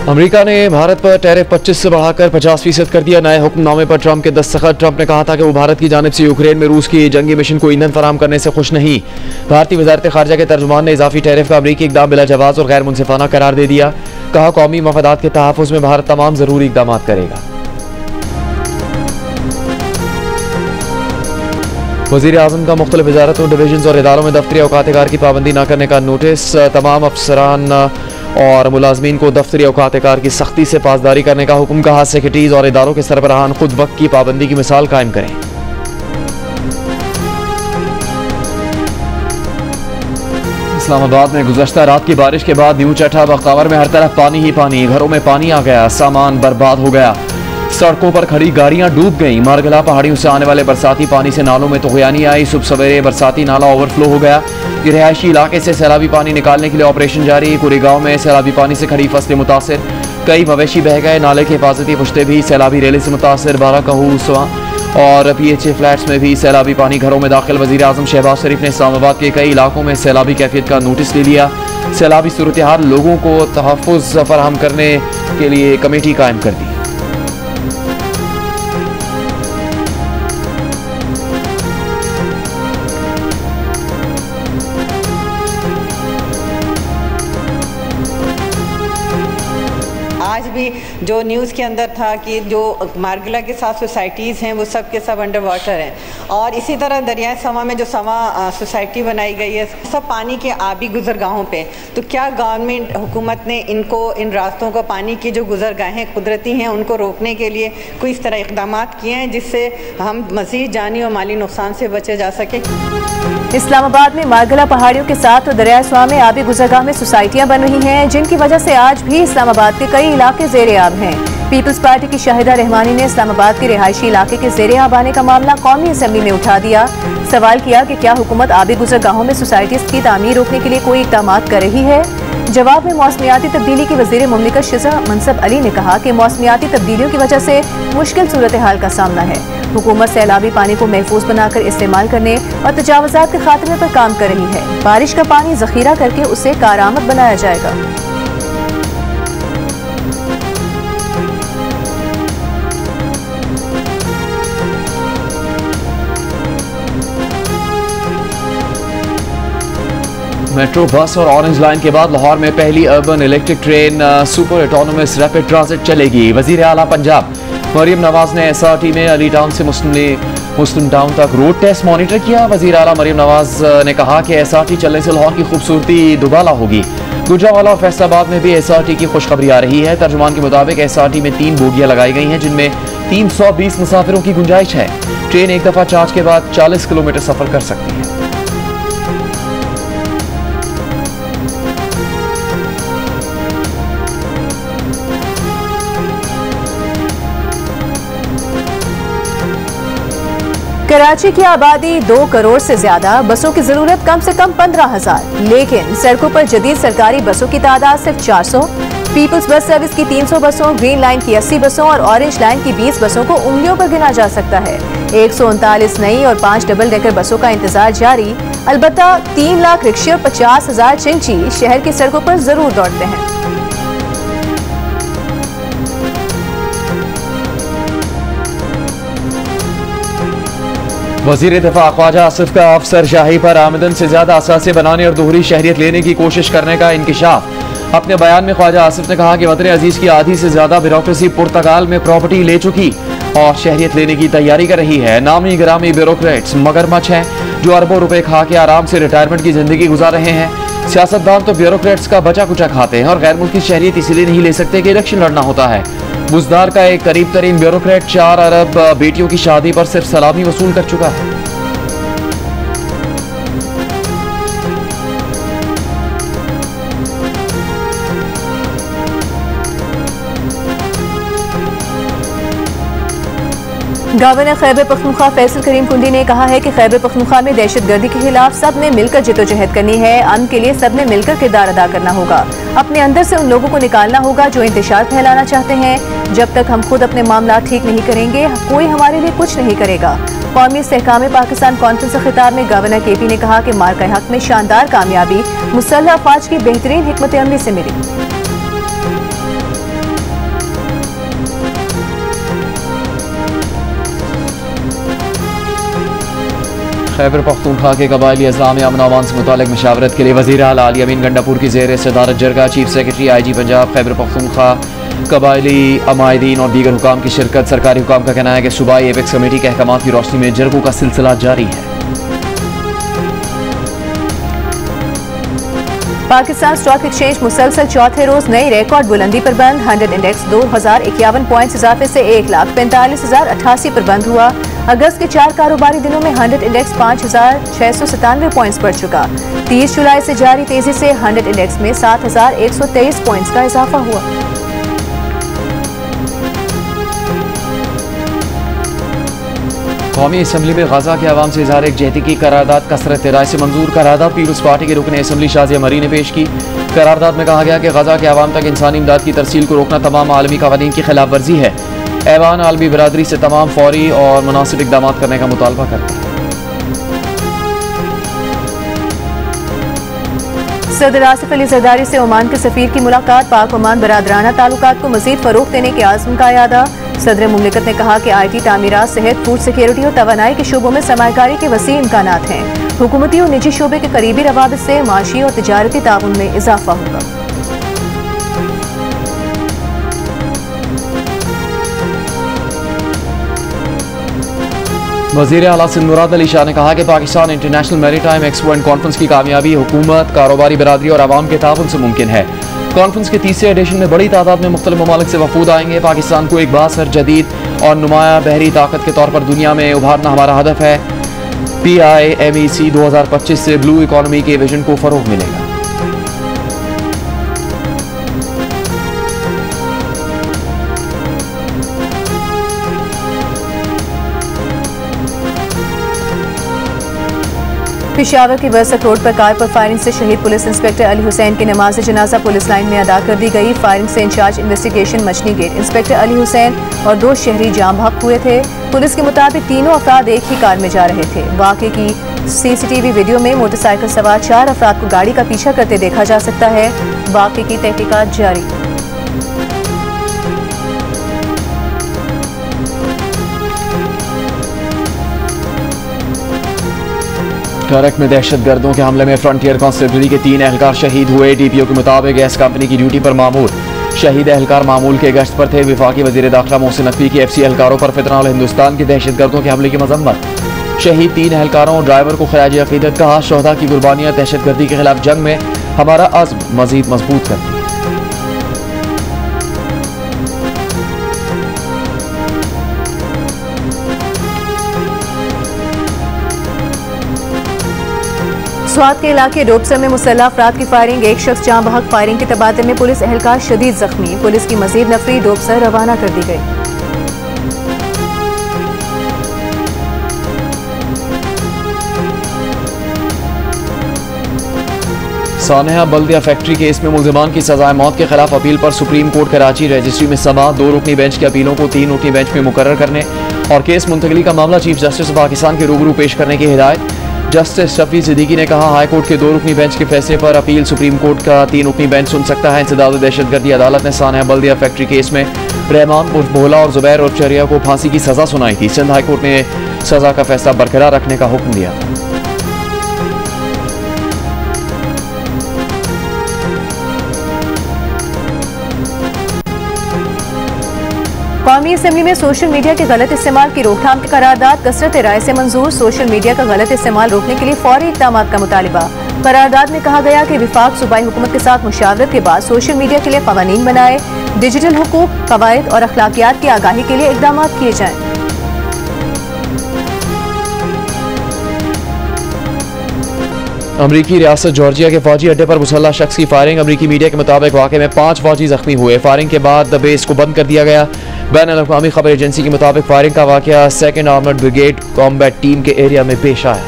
America ने भारत पर tariff 25 से बढ़ाकर 50% कर दिया। नए हुक्मनामे पर ट्रंप के दस्तखत। ट्रंप ने कहा था कि वो भारत की जानिब से यूक्रेन में रूस की जंगी मिशन को ईंधन फराहम करने से खुश नहीं। भारतीय वजारत खारजा के तर्जुमान ने इजाफी टैरिफ का अमरीकी इकदाम बिला जवाज और गैर मुनसिफाना करार दे दिया। कहा कौमी मफादात के तहफ़्फ़ुज़ में भारत तमाम ज़रूरी इकदाम करेगा। वज़ीर आज़म का मुख्तलिफ वजारतों, डिवीजन और इदारों में दफ्तरी औकात-ए-कार की पाबंदी न करने का नोटिस। तमाम अफसरान और मुलाजमीन को दफ्तरी औकात-ए-कार की सख्ती से पासदारी करने का हुक्म। कहा सेक्रेटरीज और इदारों के सरबराहान खुद वक्त की पाबंदी की मिसाल कायम करें। इस्लामाबाद में गुज़श्ता रात की बारिश के बाद न्यू चट्टा बख्तावर में हर तरफ पानी ही पानी। घरों में पानी आ गया, सामान बर्बाद हो गया, सड़कों पर खड़ी गाड़ियां डूब गईं। मारगला पहाड़ियों से आने वाले बरसाती पानी से नालों में तुग़यानी आई। सुबह सवेरे बरसाती नाला ओवरफ्लो हो गया। रिहायशी इलाके से सैलाबी पानी निकालने के लिए ऑपरेशन जारी। कुरेगांव में सैलाबी पानी से खड़ी फसलें मुतासिर, कई मवेशी बह गए। नाले की हिफाजती पुश्ते भी सैलाबी रेले से मुतासिर। 12 कहूसवा और PHA फ्लैट्स में भी सैलाबी पानी घरों में दाखिल। वज़ीर आज़म शहबाज शरीफ ने इस्लामाबाद के कई इलाकों में सैलाबी कैफियत का नोटिस ले लिया। सैलाबी सूरत हाल लोगों को तहफ़्फ़ुज़ फराहम करने के लिए कमेटी कायम कर दी। आज भी जो न्यूज़ के अंदर था कि जो मारगला के साथ सोसाइटीज़ हैं वो सब के सब अंडर वाटर हैं, और इसी तरह दरियाए सवा में जो सवा सोसाइटी बनाई गई है सब पानी के आबी गुजरगाहों पे। तो क्या गवर्नमेंट हुकूमत ने इनको, इन रास्तों को, पानी की जो गुजरगाहें कुदरती हैं उनको रोकने के लिए कोई इस तरह इक़दाम किए हैं जिससे हम मज़ीद जानी और माली नुकसान से बचे जा सके? इस्लामाबाद में मारगला पहाड़ियों के साथ तो दरिया सवा में आबी गुजरगाह में सोसाइटियां बन रही हैं, जिनकी वजह से आज भी इस्लामाबाद के कई इलाके ज़ेरे आब हैं। पीपल्स पार्टी की शाहिदा रहमानी ने इस्लामाबाद के रिहायशी इलाके के ज़ेरे आब आने का मामला कौमी असम्बली में उठा दिया। सवाल किया कि क्या हुकूमत आबी गुजरगाहों में सोसाइटीज़ की तामीर रोकने के लिए कोई इक़दाम कर रही है। जवाब में मौसमियाती तब्दीली की वज़ीर मुमलिकत शिज़ा मनसब अली ने कहा कि मौसमियाती तब्दीलियों की वजह से मुश्किल सूरत हाल का सामना है। हुकूमत सैलाबी पानी को महफूज बनाकर इस्तेमाल करने और तजावुज़ात के खात्मे पर काम कर रही है। बारिश का पानी ज़ख़ीरा करके उसे कारआमद बनाया जाएगा। मेट्रो बस और ऑरेंज लाइन के बाद लाहौर में पहली urban electric train super autonomous rapid transit चलेगी। वज़ीर आला पंजाब मरियम नवाज ने SRT में अली टाउन से मुस्लिम टाउन तक रोड टेस्ट मॉनिटर किया। वज़ीर आला मरियम नवाज ने कहा कि SRT चलने से लाहौर की खूबसूरती दुबाला होगी। गुजरांवाला और फैसलाबाद में भी SRT की खुशखबरी आ रही है। तर्जुमान के मुताबिक SRT में 3 बोगियां लगाई गई हैं, जिनमें 320 मुसाफिरों की गुंजाइश है। ट्रेन एक दफ़ा चार्ज के बाद 40 किलोमीटर सफर कर सकती है। कराची की आबादी 2 करोड़ से ज्यादा, बसों की जरूरत कम से कम 15,000, लेकिन सड़कों पर जदीद सरकारी बसों की तादाद सिर्फ 400। पीपल्स बस सर्विस की 300 बसों, ग्रीन लाइन की 80 बसों और ऑरेंज लाइन की 20 बसों को उंगलियों पर गिना जा सकता है। 139 नई और 5 डबल डेकर बसों का इंतजार जारी। अलबत्ता 3 लाख रिक्शे और 50,000 चिंची शहर की सड़कों पर जरूर दौड़ते हैं। वज़ीर दिफा ख्वाजा आसिफ का अफसर शाही पर आमदन से ज्यादा असासे बनाने और दोहरी शहरियत लेने की कोशिश करने का इंकिशाफ। अपने बयान में ख्वाजा आसिफ ने कहा कि वतन अजीज की आधी से ज्यादा ब्यूरोक्रेसी पुर्तगाल में प्रॉपर्टी ले चुकी और शहरियत लेने की तैयारी कर रही है। नामी गिरामी ब्यूरोक्रेट्स मगरमच्छ हैं जो अरबों रुपए खा के आराम से रिटायरमेंट की जिंदगी गुजार रहे हैं। सियासतदान तो ब्यूरोक्रेट्स का बचा कुचा खाते हैं और गैर मुल्की शहरियत इसलिए नहीं ले सकते कि इलेक्शन लड़ना होता है। बुजदार का एक करीब तरीन ब्यूरोक्रेट 4 अरब बेटियों की शादी पर सिर्फ सलामी वसूल कर चुका है। गवर्नर खैबर पख्तूनख्वा फैसल करीम कुंडी ने कहा है कि खैबर पख्तूनख्वा में दहशतगर्दी के खिलाफ सब ने मिलकर जिद्दोजहद करनी है। अमन के लिए सब ने मिलकर किरदार अदा करना होगा। अपने अंदर से उन लोगों को निकालना होगा जो इंतशार फैलाना चाहते हैं। जब तक हम खुद अपने मामला ठीक नहीं करेंगे, कोई हमारे लिए कुछ नहीं करेगा। कौमी इस्तेहकाम पाकिस्तान कॉन्फ्रेंस के खिताब में गवर्नर KP ने कहा कि मार्का हक में शानदार कामयाबी मुसल्लह अफवाज की बेहतरीन हिकमत अमली से मिली। खैबर पख्तूनख्वा के कबायली अज़लाम में अमन अमान से मुतालिक मशावरत के लिए वज़ीर आला अली अमीन गंडापुर की ज़ेर सदारत जरगा chief secretary IG Punjab Khyber Pakhtunkhwa कबायली अमायदीन और दीगर हुकाम की शिरकत। सरकारी हुकाम का कहना है कि सूबाई एपेक्स कमेटी के अहकामात की रोशनी में जरगों का सिलसिला जारी है। पाकिस्तान स्टॉक एक्सचेंज मुसलसल चौथे रोज नई रिकॉर्ड बुलंदी पर बंद। 100 इंडेक्स 2051 पॉइंट्स इजाफे से 1,45,088 पर बंद हुआ। अगस्त के 4 कारोबारी दिनों में 100 इंडेक्स 5,697 पॉइंट्स बढ़ चुका। 30 जुलाई से जारी तेजी से 100 इंडेक्स में 7,123 पॉइंट्स का इजाफा हुआ। कौमी असम्बली में गजा के अवाम से इजहार एकजहती की करारदाद कसरत राय से मंजूर। करारदाद पीपल्स पार्टी के रुकन असम्बली शाजिया मरी ने पेश की। करारदाद में कहा गया कि गजा के अवाम तक इंसानी इमदाद की तरसील को रोकना तमाम आलमी कवानीन की खिलाफ वर्जी है। ऐवान आलमी बरादरी से तमाम फौरी और मुनासिब इक़दाम करने का मुतालबा करता है। सदर आसिफ अली जरदारी से ओमान के सफीर की मुलाकात। पाक ओमान बरादराना ताल्लुकात को मजीद फरोग देने के आज़म का यादा। सदर मुमलिकत ने कहा कि IT, तामीरात, सेहत, फूड सिक्योरिटी और तवानाई के शोबों में सरमायाकारी के वसी इम्कानात हैं। हुकूमती और निजी शोबे के करीबी रवाबित से माशी और तिजारती ताउन में इजाफा होगा। वज़ीर आला सिंध मुराद अली शाह ने कहा कि Pakistan international maritime expo and conference की कामयाबी हुकूमत, कारोबारी बरादरी और आवाम के ताउन से मुमकिन है। कॉन्फ्रेंस के तीसरे एडिशन में बड़ी तादाद में मुख्तलिफ ममालिक से वफूद आएंगे। पाकिस्तान को एक बासर, जदीद और नुमाया बहरी ताकत के तौर पर दुनिया में उभारना हमारा हदफ है। PIMEC 2025 से ब्लू इकॉनमी के विजन को फरोग मिलेगा। पेशावर के वर्सक रोड पर कार पर फायरिंग से शहीद पुलिस इंस्पेक्टर अली हुसैन की नमाज जनाजा पुलिस लाइन में अदा कर दी गई। फायरिंग से इंचार्ज इन्वेस्टिगेशन मछली गेट इंस्पेक्टर अली हुसैन और 2 शहरी जाम बहक हुए थे। पुलिस के मुताबिक तीनों अफराद एक ही कार में जा रहे थे। वाक़े की CCTV वीडियो में मोटरसाइकिल सवार 4 अफराद को गाड़ी का पीछा करते देखा जा सकता है। वाक़े की तहकीकात जारी। टरक में दहशतगर्दों के हमले में फ्रंटियर कांस्टेबलरी के 3 एहलकार शहीद हुए। DPO के मुताबिक गैस कंपनी की ड्यूटी पर मामूर शहीद एहलकार मामूल के गश्त पर थे। वफाकी वजीर दाखिला मोहसिन नकवी की FC एहलकारों पर फितना और हिंदुस्तान के दहशतगर्दों के हमले की मजम्मत। शहीद 3 एहलकारों और ड्राइवर को खराज अकीदत कहा। शोहदा की कुर्बानियां दहशतगर्दी के खिलाफ जंग में हमारा अज़्म मजीद मजबूत करती है। स्वात के इलाके डोबसर में मुसल्लह अफराद की फायरिंग। एक शख्स जाँ बहक। फायरिंग के तबादले में पुलिस एहलकार शदीद जख्मी। पुलिस की मजीद नफरी डोबसर रवाना कर दी गई। सानेहा बल्दिया फैक्ट्री केस में मुल्जिमान की सजाए मौत के खिलाफ अपील पर सुप्रीम कोर्ट कराची रजिस्ट्री में समाअत। 2 रुकनी बेंच की अपीलों को 3 रुकनी बेंच में मुकर्रर करने और केस मुंतकली का मामला चीफ जस्टिस पाकिस्तान के रूबरू पेश करने की हिदायत। जस्टिस शफी सिद्दीकी ने कहा हाई कोर्ट के 2 रुकनी बेंच के फैसले पर अपील सुप्रीम कोर्ट का 3 रुकनी बेंच सुन सकता है। इंसदाद दहशतगर्दी अदालत ने सानेहा बल्दिया फैक्ट्री केस में रहमान उर्फ भोला और जुबैर उर्फ चरिया को फांसी की सजा सुनाई थी। सिंध हाई कोर्ट ने सजा का फैसला बरकरार रखने का हुक्म दिया था। कौमी असम्बली में सोशल मीडिया के गलत इस्तेमाल की रोकथाम की करारदाद कसरत राय से मंजूर। सोशल मीडिया का गलत इस्तेमाल रोकने के लिए फौरी इक़दाम का मुतालिबा। करारदाद में कहा गया कि विफाक सूबाई हुकूमत के साथ मुशावरत के बाद सोशल मीडिया के लिए कवानीन बनाए, डिजिटल हुकूक, कवायद और अखलाकियात की आगाही के लिए इक़दाम किए जाएं। अमरीकी रियासत जॉर्जिया के फौजी अड्डे पर मुसल्लह शख्स की फायरिंग। अमरीकी मीडिया के मुताबिक वाक़े में 5 फौजी जख्मी हुए। फायरिंग के बाद बेस को बंद कर दिया गया। बैन-अल-अक़वामी खबर एजेंसी के मुताबिक फायरिंग का वाक़या 2nd armoured brigade combat team के एरिया में पेश आया।